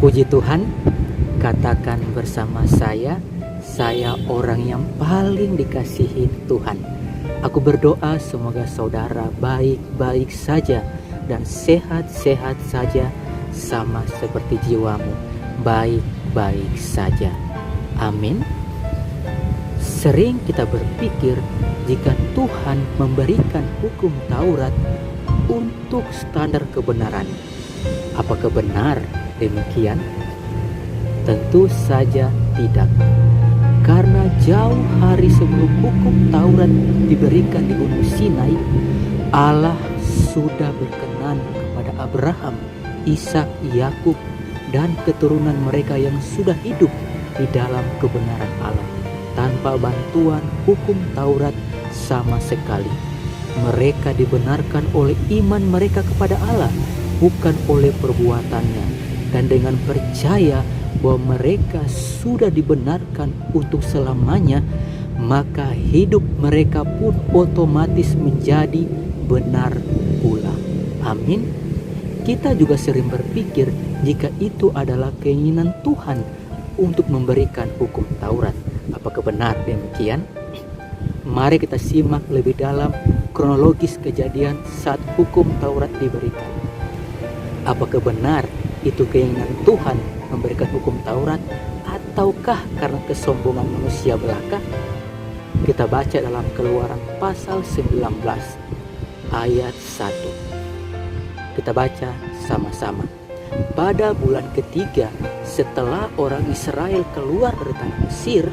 Puji Tuhan, katakan bersama saya orang yang paling dikasihi Tuhan. Aku berdoa semoga saudara baik-baik saja dan sehat-sehat saja, sama seperti jiwamu, baik-baik saja. Amin. Sering kita berpikir jika Tuhan memberikan hukum Taurat untuk standar kebenaran. Apakah benar demikian? Tentu saja tidak. Karena jauh hari sebelum hukum Taurat diberikan di Gunung Sinai, Allah sudah berkenan kepada Abraham, Ishak, Yakub, dan keturunan mereka yang sudah hidup di dalam kebenaran Allah tanpa bantuan hukum Taurat sama sekali. Mereka dibenarkan oleh iman mereka kepada Allah, bukan oleh perbuatannya, dan dengan percaya bahwa mereka sudah dibenarkan untuk selamanya, maka hidup mereka pun otomatis menjadi benar pula. Amin. Kita juga sering berpikir jika itu adalah keinginan Tuhan untuk memberikan hukum Taurat. Apakah benar demikian? Mari kita simak lebih dalam kronologis kejadian saat hukum Taurat diberikan. Apakah benar itu keinginan Tuhan memberikan hukum Taurat, ataukah karena kesombongan manusia belaka? Kita baca dalam Keluaran pasal 19 ayat 1. Kita baca sama-sama. Pada bulan ketiga setelah orang Israel keluar dari tanah Mesir,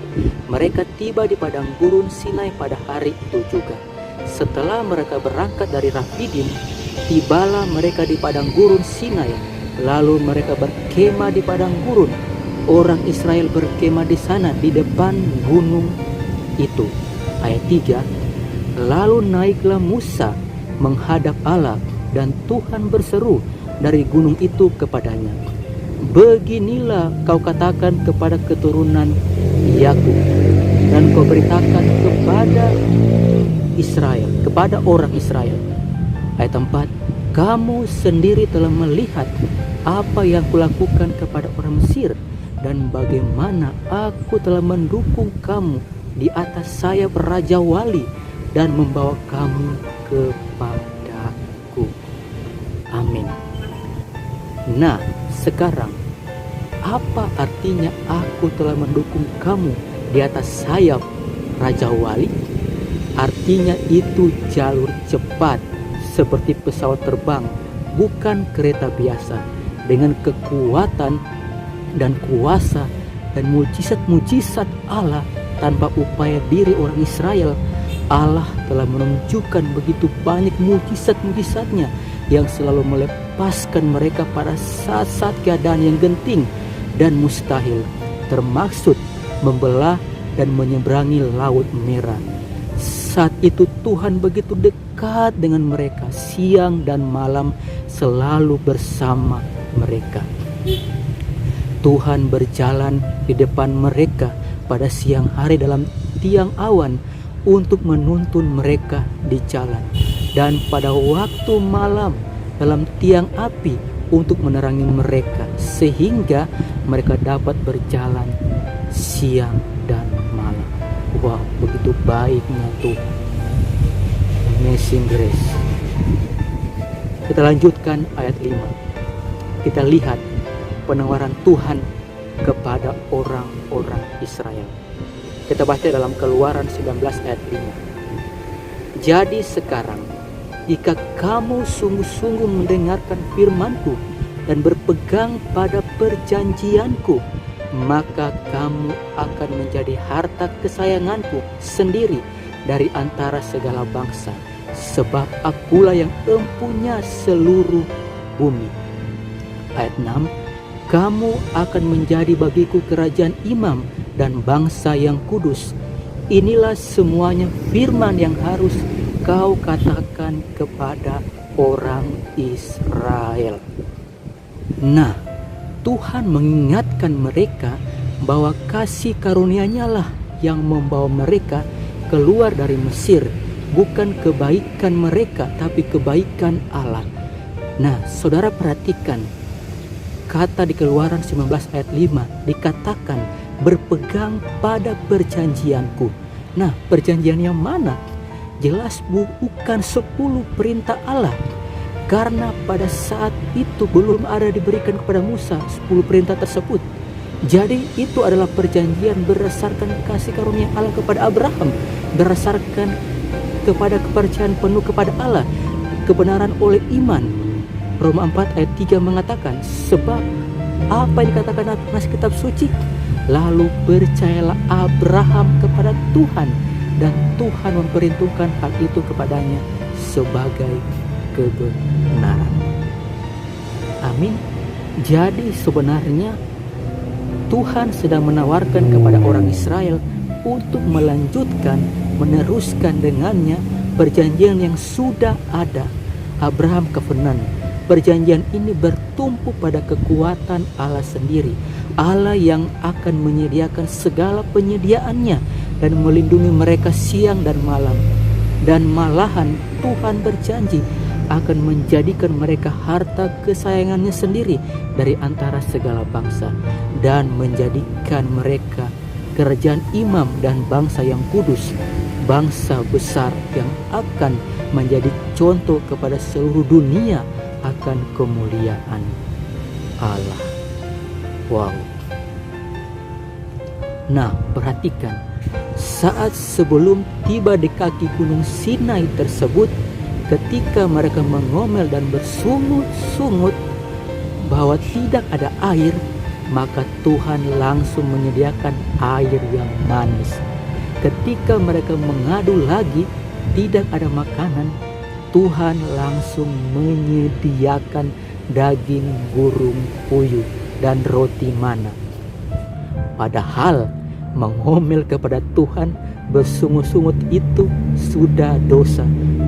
mereka tiba di padang gurun Sinai pada hari itu juga. Setelah mereka berangkat dari Rafidim, tibalah mereka di padang gurun Sinai. Lalu mereka berkemah di padang gurun. Orang Israel berkemah di sana di depan gunung itu. Ayat 3. Lalu naiklah Musa menghadap Allah, dan Tuhan berseru dari gunung itu kepadanya, beginilah kau katakan kepada keturunan Yakub, dan kau beritakan kepada Israel, kepada orang Israel. Ayat 4. Kamu sendiri telah melihat apa yang kulakukan kepada orang Mesir, dan bagaimana aku telah mendukung kamu di atas sayap Raja Wali dan membawa kamu kepadaku. Amin. Nah, sekarang apa artinya aku telah mendukung kamu di atas sayap Raja Wali? Artinya itu jalur cepat seperti pesawat terbang, bukan kereta biasa. Dengan kekuatan dan kuasa dan mujizat-mujizat Allah tanpa upaya diri orang Israel, Allah telah menunjukkan begitu banyak mujizat-mujizatnya yang selalu melepaskan mereka pada saat-saat keadaan yang genting dan mustahil, termaksud membelah dan menyeberangi Laut Merah. Saat itu Tuhan begitu dekat dengan mereka, siang dan malam selalu bersama mereka. Tuhan berjalan di depan mereka pada siang hari dalam tiang awan untuk menuntun mereka di jalan, dan pada waktu malam dalam tiang api untuk menerangi mereka, sehingga mereka dapat berjalan siang dan malam. Wow, begitu baiknya Tuhan. Amazing grace. Kita lanjutkan ayat 5. Kita lihat penawaran Tuhan kepada orang-orang Israel. Kita baca dalam Keluaran 19 ayat 5. Jadi sekarang, jika kamu sungguh-sungguh mendengarkan firman-Ku dan berpegang pada perjanjian-Ku, maka kamu akan menjadi harta kesayangan-Ku sendiri dari antara segala bangsa, sebab Akulah yang empunya seluruh bumi. Ayat 6. Kamu akan menjadi bagiku kerajaan imam dan bangsa yang kudus. Inilah semuanya firman yang harus kau katakan kepada orang Israel. Nah, Tuhan mengingatkan mereka bahwa kasih karunia-Nya lah yang membawa mereka keluar dari Mesir, bukan kebaikan mereka tapi kebaikan Allah. Nah, saudara perhatikan, kata di Keluaran 19 ayat 5 dikatakan berpegang pada perjanjianku. Nah, perjanjian yang mana? Jelas bukan 10 perintah Allah. Karena pada saat itu belum ada diberikan kepada Musa 10 perintah tersebut. Jadi itu adalah perjanjian berdasarkan kasih karunia Allah kepada Abraham, berdasarkan kepada kepercayaan penuh kepada Allah, kebenaran oleh iman. Roma 4 ayat 3 mengatakan, sebab apa yang dikatakan dalam kitab suci? Lalu percayalah Abraham kepada Tuhan, dan Tuhan memperhitungkan hal itu kepadanya sebagai kebenaran. Amin. Jadi sebenarnya Tuhan sedang menawarkan kepada orang Israel untuk melanjutkan, meneruskan dengannya perjanjian yang sudah ada, Abraham Covenant. Perjanjian ini bertumpu pada kekuatan Allah sendiri, Allah yang akan menyediakan segala penyediaannya dan melindungi mereka siang dan malam. Dan malahan Tuhan berjanji akan menjadikan mereka harta kesayangannya sendiri dari antara segala bangsa, dan menjadikan mereka kerajaan imam dan bangsa yang kudus, bangsa besar yang akan menjadi contoh kepada seluruh dunia akan kemuliaan Allah. Wow. Nah, perhatikan, saat sebelum tiba di kaki gunung Sinai tersebut, ketika mereka mengomel dan bersungut-sungut bahwa tidak ada air, maka Tuhan langsung menyediakan air yang manis. Ketika mereka mengadu lagi tidak ada makanan, Tuhan langsung menyediakan daging burung puyuh dan roti mana. Padahal mengomel kepada Tuhan, bersungut-sungut itu sudah dosa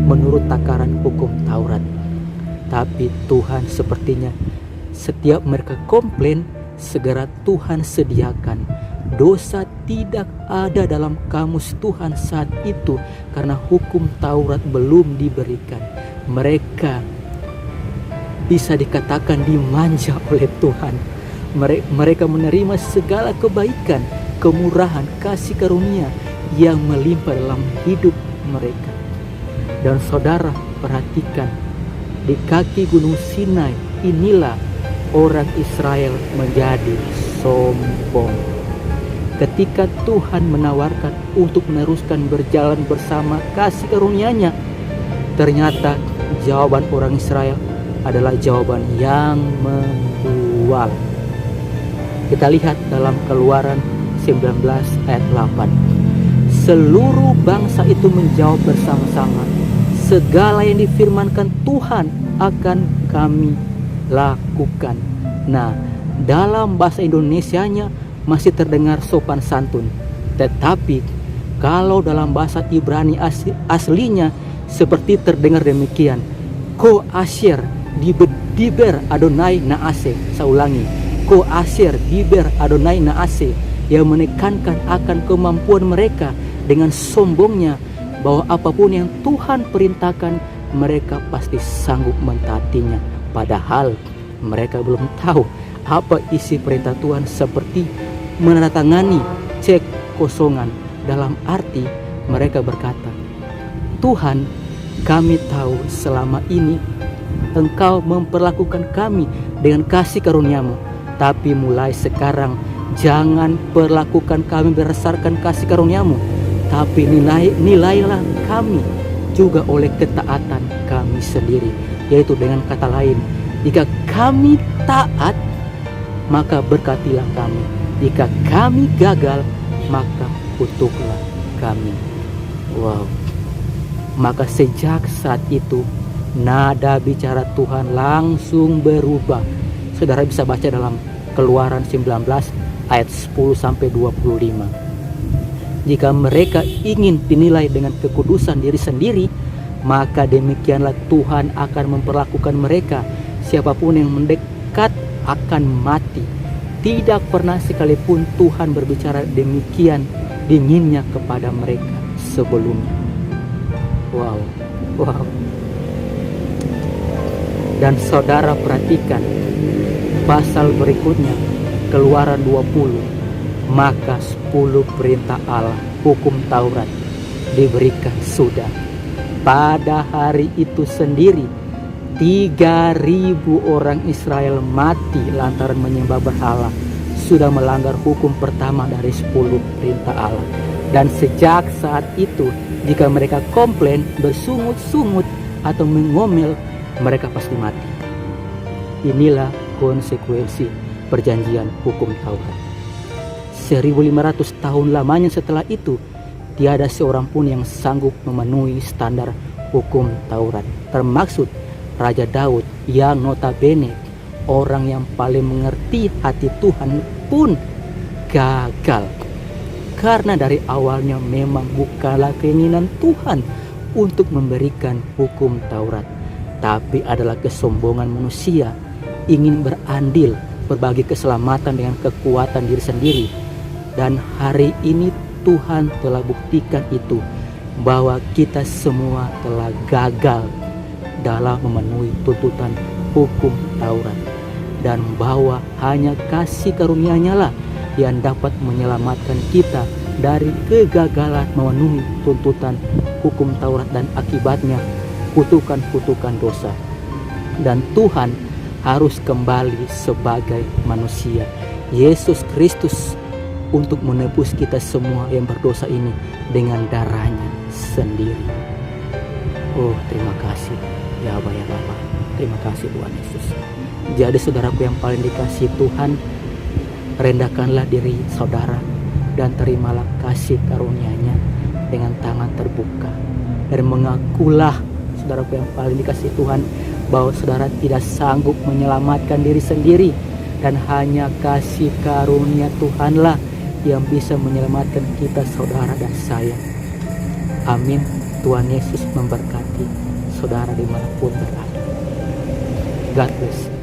menurut takaran hukum Taurat. Tapi Tuhan sepertinya setiap mereka komplain, segera Tuhan sediakan. Dosa tidak ada dalam kamus Tuhan saat itu karena hukum Taurat belum diberikan. Mereka bisa dikatakan dimanja oleh Tuhan. Mereka menerima segala kebaikan, kemurahan, kasih karunia yang melimpah dalam hidup mereka. Dan saudara, perhatikan, di kaki gunung Sinai inilah orang Israel menjadi sombong. Ketika Tuhan menawarkan untuk meneruskan berjalan bersama kasih karunia-Nya, ternyata jawaban orang Israel adalah jawaban yang membual. Kita lihat dalam Keluaran 19 ayat 8. Seluruh bangsa itu menjawab bersama-sama, segala yang difirmankan Tuhan akan kami lakukan. Nah, dalam bahasa Indonesianya masih terdengar sopan santun, tetapi kalau dalam bahasa Ibrani aslinya seperti terdengar demikian, Ko Asher diber Adonai Naase. Saya ulangi, Ko Asher diber Adonai Naase, yang menekankan akan kemampuan mereka dengan sombongnya bahwa apapun yang Tuhan perintahkan mereka pasti sanggup mentaatinya. Padahal mereka belum tahu apa isi perintah Tuhan, seperti menandatangani cek kosongan. Dalam arti mereka berkata, Tuhan, kami tahu selama ini Engkau memperlakukan kami dengan kasih karunia-Mu, tapi mulai sekarang jangan perlakukan kami berdasarkan kasih karunia-Mu, tapi nilailah kami juga oleh ketaatan kami sendiri. Yaitu dengan kata lain, jika kami taat, maka berkatilah kami. Jika kami gagal, maka kutuklah kami. Wow. Maka sejak saat itu, nada bicara Tuhan langsung berubah. Saudara bisa baca dalam Keluaran 19 ayat 10-25. Jika mereka ingin dinilai dengan kekudusan diri sendiri, maka demikianlah Tuhan akan memperlakukan mereka. Siapapun yang mendekat akan mati. Tidak pernah sekalipun Tuhan berbicara demikian dinginnya kepada mereka sebelumnya. Wow. Dan saudara perhatikan, pasal berikutnya, Keluaran 20, maka 10 perintah Allah, hukum Taurat diberikan sudah. Pada hari itu sendiri 3.000 orang Israel mati lantaran menyembah berhala, sudah melanggar hukum pertama dari 10 perintah Allah. Dan sejak saat itu, jika mereka komplain, bersungut-sungut atau mengomel, mereka pasti mati. Inilah konsekuensi perjanjian hukum Taurat. 1500 tahun lamanya setelah itu, tiada seorang pun yang sanggup memenuhi standar hukum Taurat, termaksud Raja Daud yang notabene orang yang paling mengerti hati Tuhan pun gagal. Karena dari awalnya memang bukanlah keinginan Tuhan untuk memberikan hukum Taurat, tapi adalah kesombongan manusia ingin berandil berbagi keselamatan dengan kekuatan diri sendiri. Dan hari ini Tuhan telah buktikan itu, bahwa kita semua telah gagal dalam memenuhi tuntutan hukum Taurat, dan bahwa hanya kasih karunia-Nya lah yang dapat menyelamatkan kita dari kegagalan memenuhi tuntutan hukum Taurat dan akibatnya kutukan-kutukan dosa. Dan Tuhan harus kembali sebagai manusia, Yesus Kristus, untuk menebus kita semua yang berdosa ini dengan darah-Nya sendiri. Oh, terima kasih ya Aba ya Bapa. Terima kasih Tuhan Yesus. Jadi saudaraku yang paling dikasihi Tuhan, rendahkanlah diri saudara dan terimalah kasih karunia-Nya dengan tangan terbuka, dan mengakulah saudaraku yang paling dikasihi Tuhan, bahwa saudara tidak sanggup menyelamatkan diri sendiri, dan hanya kasih karunia Tuhanlah yang bisa menyelamatkan kita, saudara dan saya. Amin. Tuhan Yesus memberkati saudara dimanapun berada. God bless.